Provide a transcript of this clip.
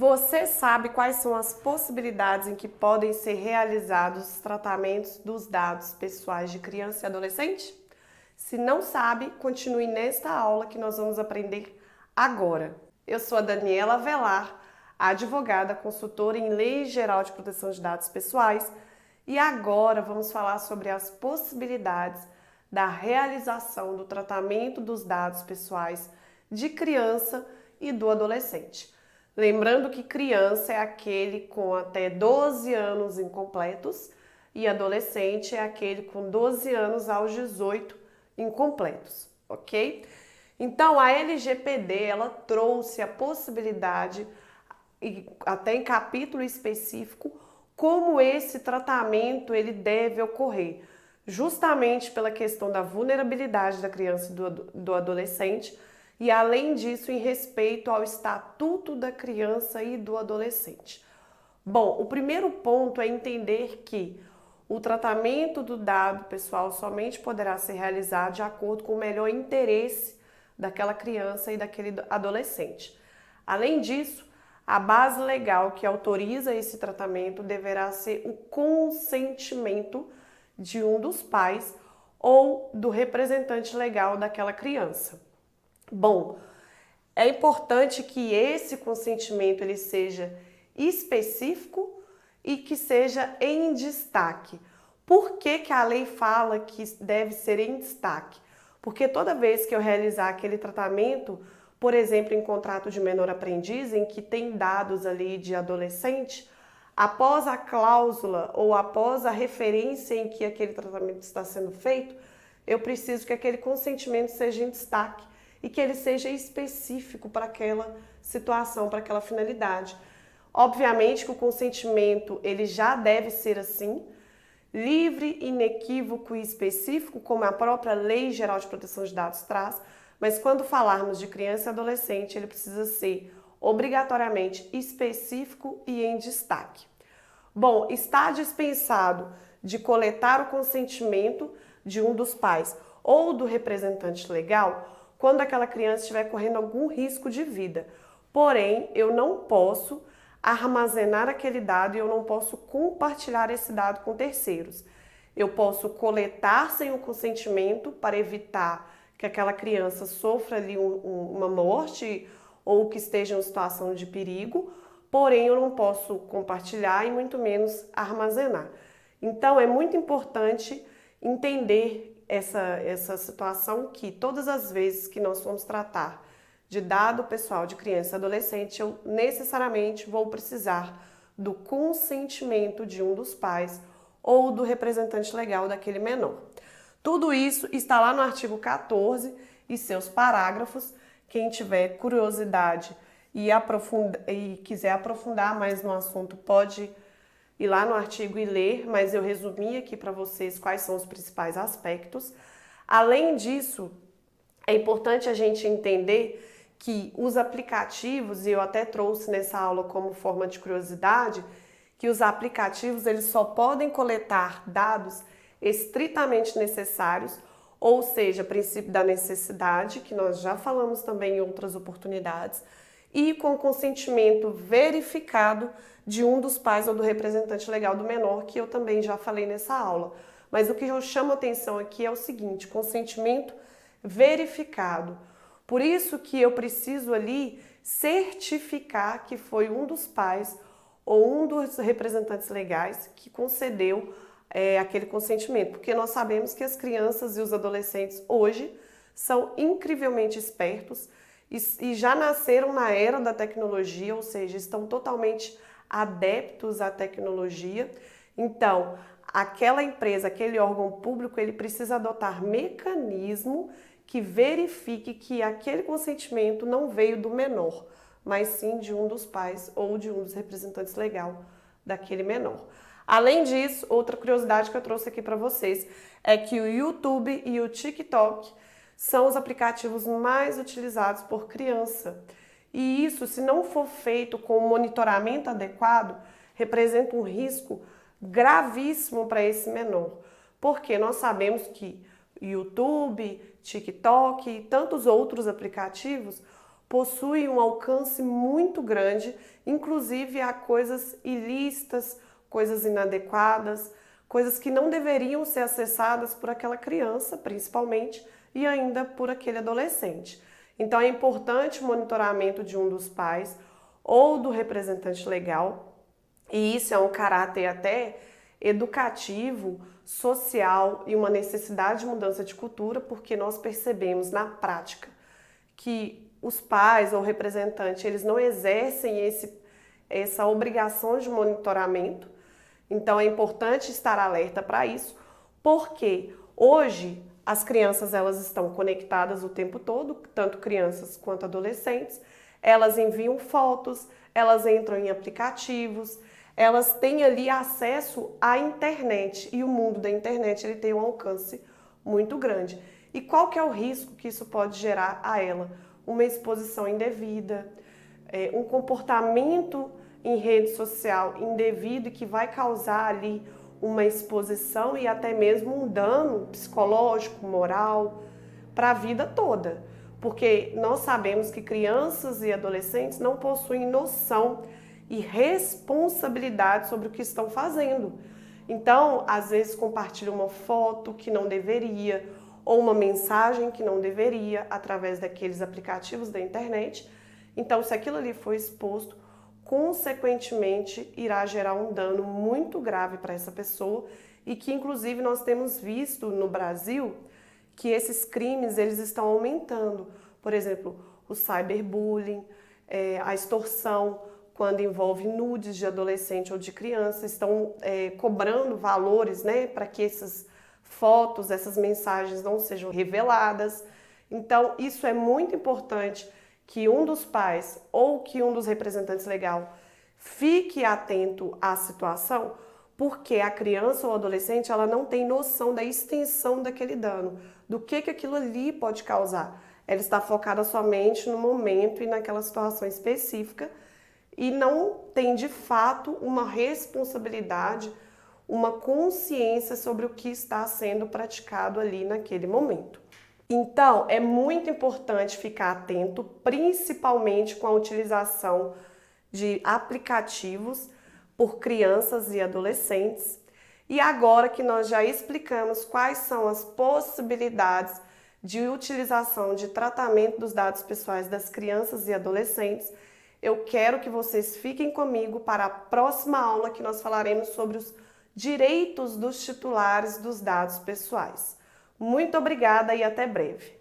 Você sabe quais são as possibilidades em que podem ser realizados os tratamentos dos dados pessoais de criança e adolescente? Se não sabe, continue nesta aula que nós vamos aprender agora. Eu sou a Daniela Avelar, advogada, consultora em Lei Geral de Proteção de Dados Pessoais, e agora vamos falar sobre as possibilidades da realização do tratamento dos dados pessoais de criança e do adolescente. Lembrando que criança é aquele com até 12 anos incompletos e adolescente é aquele com 12 anos aos 18 incompletos, ok? Então a LGPD ela trouxe a possibilidade, até em capítulo específico, como esse tratamento ele deve ocorrer, justamente pela questão da vulnerabilidade da criança e do adolescente, e além disso em respeito ao estatuto da criança e do adolescente. Bom, o primeiro ponto é entender que o tratamento do dado pessoal somente poderá ser realizado de acordo com o melhor interesse daquela criança e daquele adolescente. Além disso, a base legal que autoriza esse tratamento deverá ser o consentimento de um dos pais ou do representante legal daquela criança. Bom, é importante que esse consentimento ele seja específico e que seja em destaque. Por que a lei fala que deve ser em destaque? Porque toda vez que eu realizar aquele tratamento, por exemplo, em contrato de menor aprendiz, em que tem dados ali de adolescente, após a cláusula ou após a referência em que aquele tratamento está sendo feito, eu preciso que aquele consentimento seja em destaque e que ele seja específico para aquela situação, para aquela finalidade. Obviamente que o consentimento ele já deve ser assim, livre, inequívoco e específico, como a própria Lei Geral de Proteção de Dados traz, mas quando falarmos de criança e adolescente, ele precisa ser obrigatoriamente específico e em destaque. Bom, está dispensado de coletar o consentimento de um dos pais ou do representante legal quando aquela criança estiver correndo algum risco de vida. Porém, eu não posso armazenar aquele dado e eu não posso compartilhar esse dado com terceiros. Eu posso coletar sem o consentimento para evitar que aquela criança sofra ali uma morte ou que esteja em situação de perigo, porém eu não posso compartilhar e muito menos armazenar. Então é muito importante entender essa situação que todas as vezes que nós formos tratar de dado pessoal de criança e adolescente, eu necessariamente vou precisar do consentimento de um dos pais ou do representante legal daquele menor. Tudo isso está lá no artigo 14 e seus parágrafos. Quem tiver curiosidade e quiser aprofundar mais no assunto pode ir lá no artigo e ler, mas eu resumi aqui para vocês quais são os principais aspectos. Além disso, é importante a gente entender que os aplicativos, e eu até trouxe nessa aula como forma de curiosidade, que os aplicativos eles só podem coletar dados estritamente necessários, ou seja, princípio da necessidade, que nós já falamos também em outras oportunidades, e com consentimento verificado de um dos pais ou do representante legal do menor, que eu também já falei nessa aula. Mas o que eu chamo atenção aqui é o seguinte, consentimento verificado. Por isso que eu preciso ali certificar que foi um dos pais ou um dos representantes legais que concedeu aquele consentimento, porque nós sabemos que as crianças e os adolescentes hoje são incrivelmente espertos e já nasceram na era da tecnologia, ou seja, estão totalmente adeptos à tecnologia. Então, aquela empresa, aquele órgão público, ele precisa adotar mecanismo que verifique que aquele consentimento não veio do menor, mas sim de um dos pais ou de um dos representantes legais daquele menor. Além disso, outra curiosidade que eu trouxe aqui para vocês é que o YouTube e o TikTok são os aplicativos mais utilizados por criança. E isso, se não for feito com um monitoramento adequado, representa um risco gravíssimo para esse menor. Porque nós sabemos que YouTube, TikTok e tantos outros aplicativos possui um alcance muito grande, inclusive a coisas ilícitas, coisas inadequadas, coisas que não deveriam ser acessadas por aquela criança, principalmente, e ainda por aquele adolescente. Então é importante o monitoramento de um dos pais ou do representante legal, e isso é um caráter até educativo, social e uma necessidade de mudança de cultura, porque nós percebemos na prática que os pais ou representantes, eles não exercem essa obrigação de monitoramento. Então é importante estar alerta para isso, porque hoje as crianças elas estão conectadas o tempo todo, tanto crianças quanto adolescentes, elas enviam fotos, elas entram em aplicativos, elas têm ali acesso à internet e o mundo da internet ele tem um alcance muito grande. E qual que é o risco que isso pode gerar a ela? Uma exposição indevida, um comportamento em rede social indevido e que vai causar ali uma exposição e até mesmo um dano psicológico, moral, para a vida toda. Porque nós sabemos que crianças e adolescentes não possuem noção e responsabilidade sobre o que estão fazendo. Então, às vezes compartilham uma foto que não deveria, ou uma mensagem que não deveria, através daqueles aplicativos da internet. Então, se aquilo ali for exposto, consequentemente irá gerar um dano muito grave para essa pessoa e que inclusive nós temos visto no Brasil que esses crimes eles estão aumentando. Por exemplo, o cyberbullying, a extorsão, quando envolve nudes de adolescente ou de criança, estão cobrando valores, né, para que essas fotos, essas mensagens não sejam reveladas. Então, isso é muito importante que um dos pais ou que um dos representantes legal fique atento à situação, porque a criança ou adolescente ela não tem noção da extensão daquele dano, do que aquilo ali pode causar. Ela está focada somente no momento e naquela situação específica e não tem de fato uma responsabilidade, uma consciência sobre o que está sendo praticado ali naquele momento. Então, é muito importante ficar atento, principalmente com a utilização de aplicativos por crianças e adolescentes. E agora que nós já explicamos quais são as possibilidades de utilização de tratamento dos dados pessoais das crianças e adolescentes, eu quero que vocês fiquem comigo para a próxima aula que nós falaremos sobre os direitos dos titulares dos dados pessoais. Muito obrigada e até breve.